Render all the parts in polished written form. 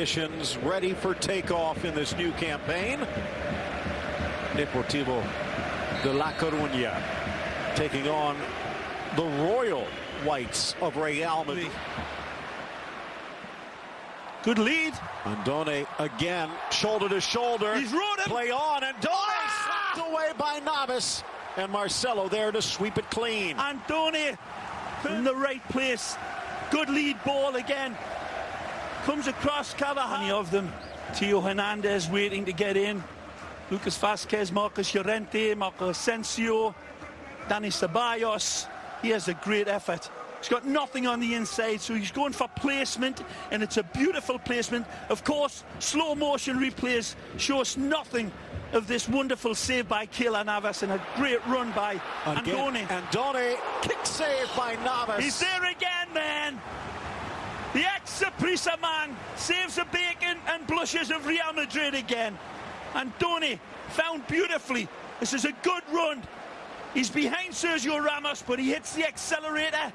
conditions ready for takeoff in this new campaign. Deportivo de La Coruña taking on the Royal Whites of Real Madrid. Good lead. Andone again, shoulder to shoulder. He's rode him. Play on, Andone slapped away by Navas. And Marcelo there to sweep it clean. Andone in the right place. Good lead ball again. Comes across Carvajal. Many of them. Theo Hernandez waiting to get in. Lucas Vázquez, Marcos Llorente, Marco Asensio, Dani Ceballos. He has a great effort. He's got nothing on the inside, so he's going for placement, and it's a beautiful placement. Of course, slow motion replays show us nothing of this wonderful save by Keylor Navas and a great run by Andone. Andone, kick save by Navas. He's there again, man. The ex-Saprissa man saves the bacon and blushes of Real Madrid again. Andone found beautifully. This is a good run. He's behind Sergio Ramos, but he hits the accelerator.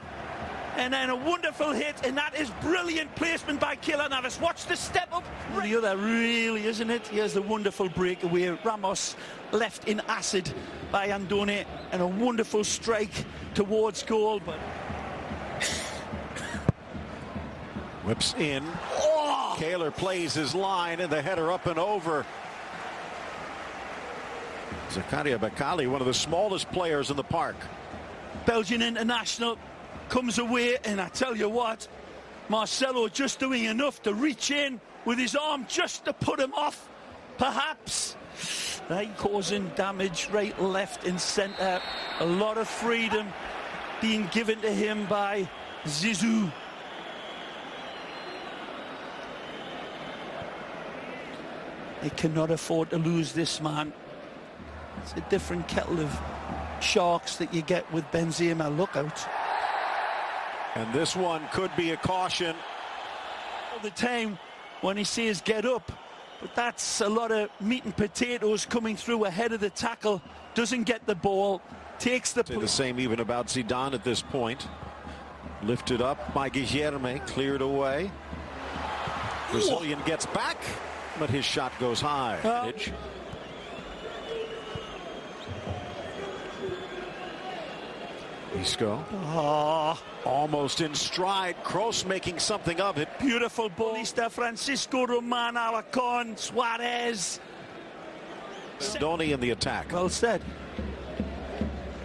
And then a wonderful hit, and that is brilliant placement by Keylor Navas. Watch the step up. The other, really, isn't it? Here's the wonderful breakaway. Ramos left in acid by Andone, and a wonderful strike towards goal. But whips in. Oh! Keylor plays his line, and the header up and over. Zakaria Bakali, one of the smallest players in the park. Belgian international comes away, and I tell you what, Marcelo just doing enough to reach in with his arm just to put him off, perhaps. Right, causing damage right, left and centre. A lot of freedom being given to him by Zizou. They cannot afford to lose this man. It's a different kettle of sharks that you get with Benzema. Look out. And this one could be a caution. All the time when he says get up, but that's a lot of meat and potatoes coming through ahead of the tackle. Doesn't get the ball, takes the... Say the same even about Zidane at this point. Lifted up by Guilherme, cleared away. Brazilian gets back, but his shot goes high. Isco. Almost in stride. Kroos making something of it. Beautiful ball. Francisco Roman, Alarcon, Suarez. Andone in the attack. Well said.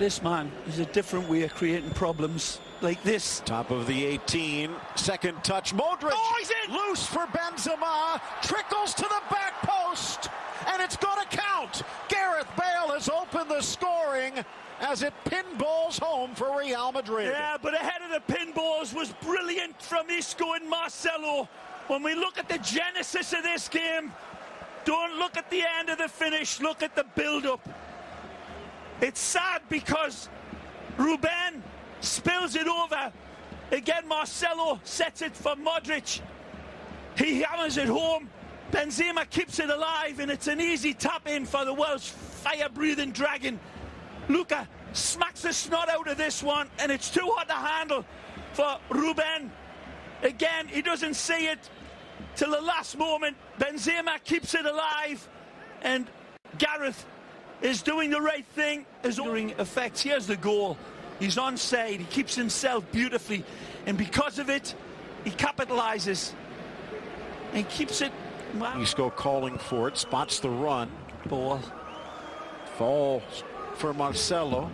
This man is a different way of creating problems like this. Top of the 18. Second touch. Modric. Oh, he's in. Loose for Benzema. Trickles to the back post. And it's going to count. Gareth Bale has opened the scoring as it pinballs home for Real Madrid. Yeah, but ahead of the pinballs was brilliant from Isco and Marcelo. When we look at the genesis of this game, don't look at the end of the finish, look at the build-up. It's sad because Ruben spills it over. Again, Marcelo sets it for Modric. He hammers it home. Benzema keeps it alive, and it's an easy tap-in for the Welsh fire-breathing dragon. Luka smacks the snot out of this one, and it's too hot to handle for Ruben. Again, he doesn't see it till the last moment. Benzema keeps it alive, and Gareth is doing the right thing. His effects. Here's the goal. He's onside. He keeps himself beautifully, and because of it, he capitalizes and keeps it. Isco calling for it, spots the run. Ball. Falls for Marcelo.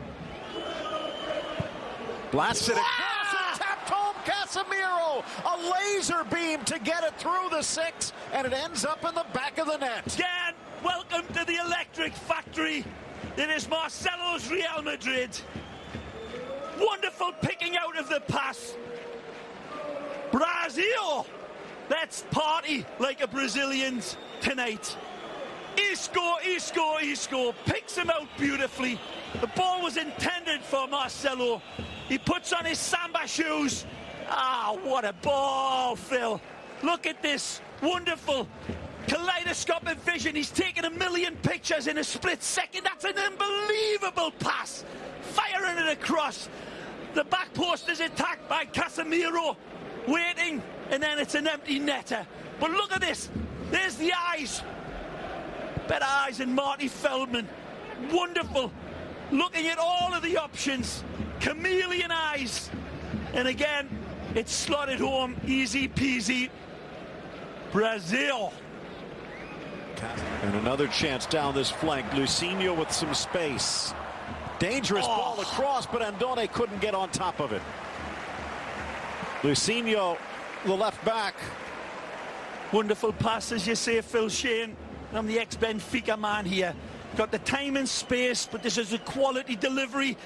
Blasts it across and tapped home. Casemiro, a laser beam to get it through the 6, and it ends up in the back of the net. Again, welcome to the electric factory. It is Marcelo's Real Madrid. Wonderful picking out of the pass. Brazil. Let's party like a Brazilians tonight. Isco picks him out beautifully. The ball was intended for Marcelo. He puts on his Samba shoes. Ah, what a ball, Phil. Look at this wonderful kaleidoscopic vision. He's taken 1 million pictures in a split second. That's an unbelievable pass. Firing it across. The back post is attacked by Casemiro. Waiting, and then it's an empty netter. But look at this. There's the eyes. Better eyes than Marty Feldman. Wonderful. Looking at all of the options. Chameleon eyes. And again, it's slotted home. Easy peasy. Brazil. And another chance down this flank. Luisinho with some space. Dangerous ball across, but Andone couldn't get on top of it. Luisinho, the left back. Wonderful pass, as you say, Phil Shane. I'm the ex-Benfica man here. Got the time and space, but this is a quality delivery.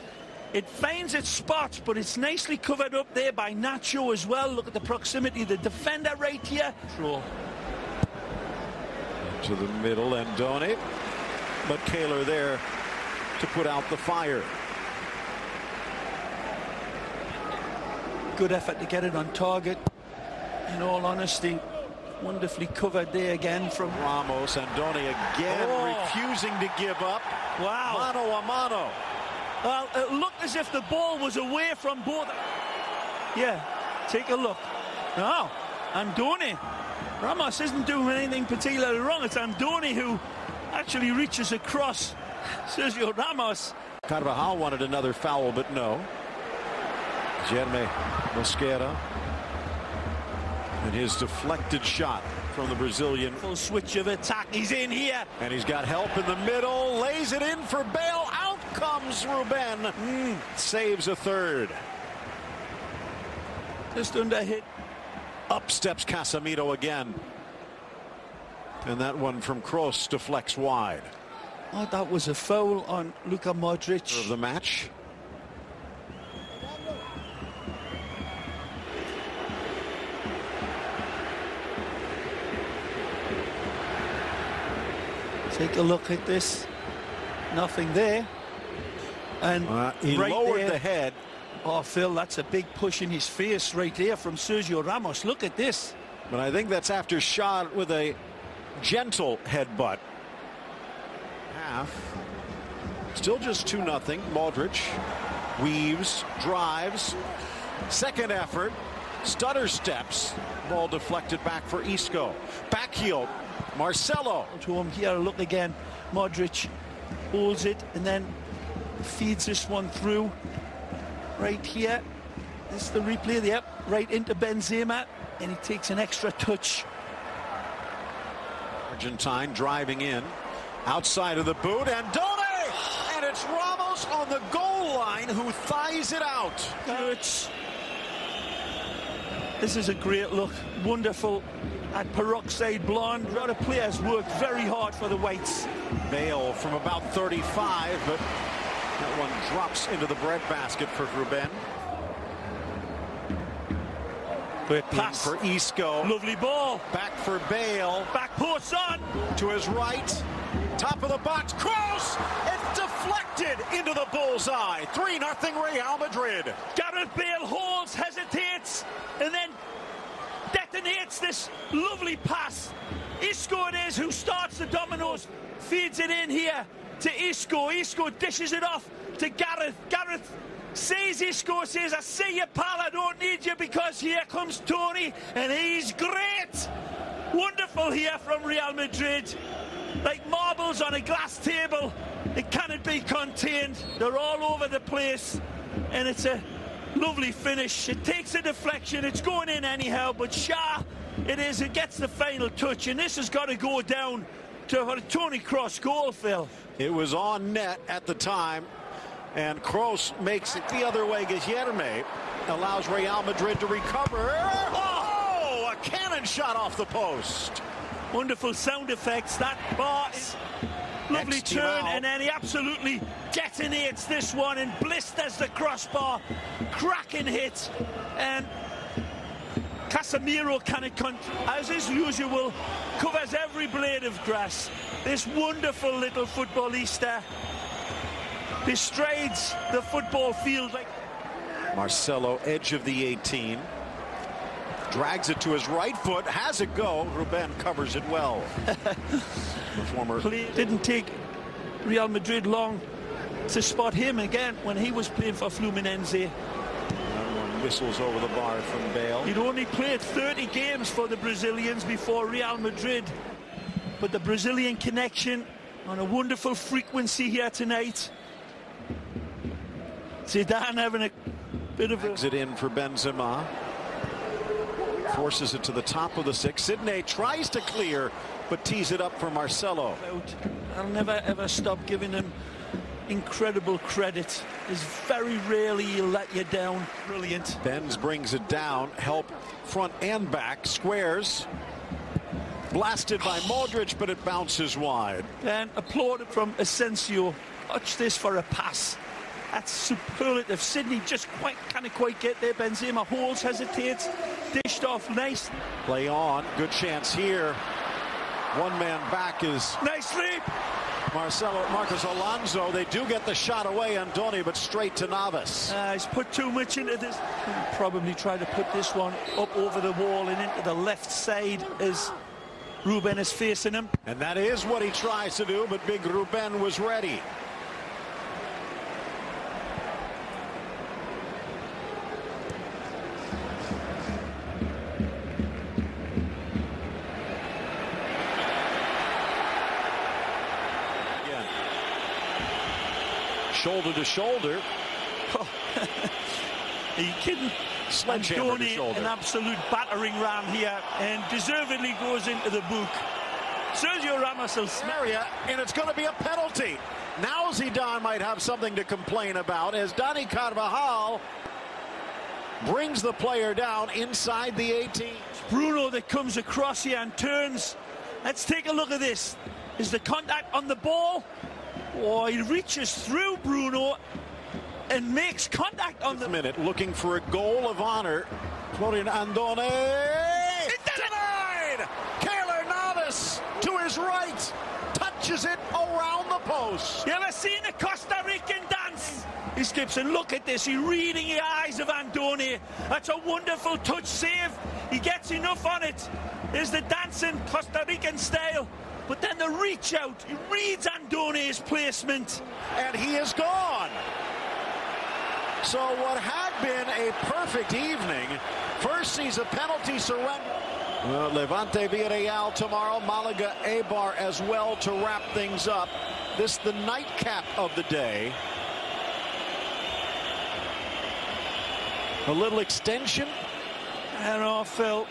It finds its spot, but it's nicely covered up there by Nacho as well. Look at the proximity, the defender right here. To the middle, Andone. But Kaler there to put out the fire. Good effort to get it on target. In all honesty, wonderfully covered there again from Ramos. Andone again refusing to give up. Wow. Mano a mano. Well, it looked as if the ball was away from both. Yeah, take a look. No, Andone. Ramos isn't doing anything particularly wrong. It's Andone who actually reaches across Sergio Ramos. Carvajal wanted another foul, but no. Guilherme Mosquera. And his deflected shot from the Brazilian. Full switch of attack. He's in here. And he's got help in the middle. Lays it in for Bale. Out comes Ruben. Saves a third. Just under hit. Up steps Casemiro again. And that one from Kroos deflects wide. Oh, that was a foul on Luka Modric. Of the match. Take a look at this. Nothing there. And he right lowered there, the head. Oh, Phil, that's a big push in his face right there from Sergio Ramos. Look at this. But I think that's after shot with a gentle headbutt. Half. Still just 2-0. Modric weaves, drives. Second effort. Stutter steps. Ball deflected back for Isco. Back heel. Marcelo. To him here, look again. Modric holds it and then feeds this one through. Right here. This is the replay. Yep, right into Benzema. And he takes an extra touch. Argentine driving in. Outside of the boot. Andone! And it's Ramos on the goal line who thighs it out. This is a great look. Wonderful. At peroxide blonde. A lot of players worked very hard for the Whites. Bale from about 35, but that one drops into the breadbasket for Ruben. Great pass for Isco. Lovely ball. Back for Bale. Back post on. To his right. Top of the box. Kroos! It's deflected into the bullseye. 3-0 Real Madrid. Gareth Bale holds, hesitates, and then detonates this lovely pass. Isco it is who starts the dominoes. Feeds it in here to Isco. Isco dishes it off to Gareth. Gareth sees Isco, says, I see you, pal, I don't need you, because here comes Tony, and he's great. Wonderful here from Real Madrid. Like marbles on a glass table. It cannot be contained. They're all over the place, and it's a lovely finish. It takes a deflection. It's going in anyhow, but Shah, it gets the final touch, and this has got to go down to a Toni Kroos goal, Phil. It was on net at the time, and Kroos makes it the other way. Guilherme allows Real Madrid to recover. Oh, a cannon shot off the post. Wonderful sound effects. That bar is lovely turn, and then he absolutely detonates this one and blisters the crossbar. Cracking hit, and Casemiro as is usual, covers every blade of grass. This wonderful little footballista bestrides the football field like Marcelo, edge of the 18. Drags it to his right foot, has it go. Ruben covers it well. The former didn't take Real Madrid long to spot him again when he was playing for Fluminense. whistles over the bar from Bale. He'd only played 30 games for the Brazilians before Real Madrid. But the Brazilian connection on a wonderful frequency here tonight. Zidane having a bit of a... Exit in for Benzema. Forces it to the top of the six. Sidney tries to clear, but tees it up for Marcelo. I'll never ever stop giving him incredible credit. There's very rarely he'll let you down. Brilliant. Benz brings it down. Help front and back. Squares. Blasted by Modric, but it bounces wide. And applauded from Asensio. Watch this for a pass. That's superlative. Sidney just can't quite get there. Benzema holds, hesitates, dished off. Nice. Play on. Good chance here. One man back is... Nice leap. Marcos Alonso. They do get the shot away, Andoni, but straight to Navas. He's put too much into this. He'll probably try to put this one up over the wall and into the left side as Ruben is facing him. And that is what he tries to do, but big Ruben was ready. Again. Shoulder to shoulder. Are you kidding? Sledgehammer to shoulder. An absolute battering ram here, and deservedly goes into the book. Sergio Ramos will area, and it's going to be a penalty. Now Zidane might have something to complain about as Dani Carvajal brings the player down inside the 18. Bruno that comes across here and turns. Let's take a look at this. Is the contact on the ball? Oh, he reaches through Bruno and makes contact on the minute, looking for a goal of honor. Florian Andoni denied. Keylor Navas to his right touches it around the post. You ever seen a Costa Rican dance? He skips and look at this. He's reading the eyes of Andoni. That's a wonderful touch save. He gets enough on it. There's the dancing Costa Rican style. But then the reach out. He reads Andoni's placement. And he is gone. So what had been a perfect evening, first sees a penalty surrender. Levante Villarreal tomorrow, Malaga Eibar as well to wrap things up. This the nightcap of the day. A little extension. I don't know, Phil.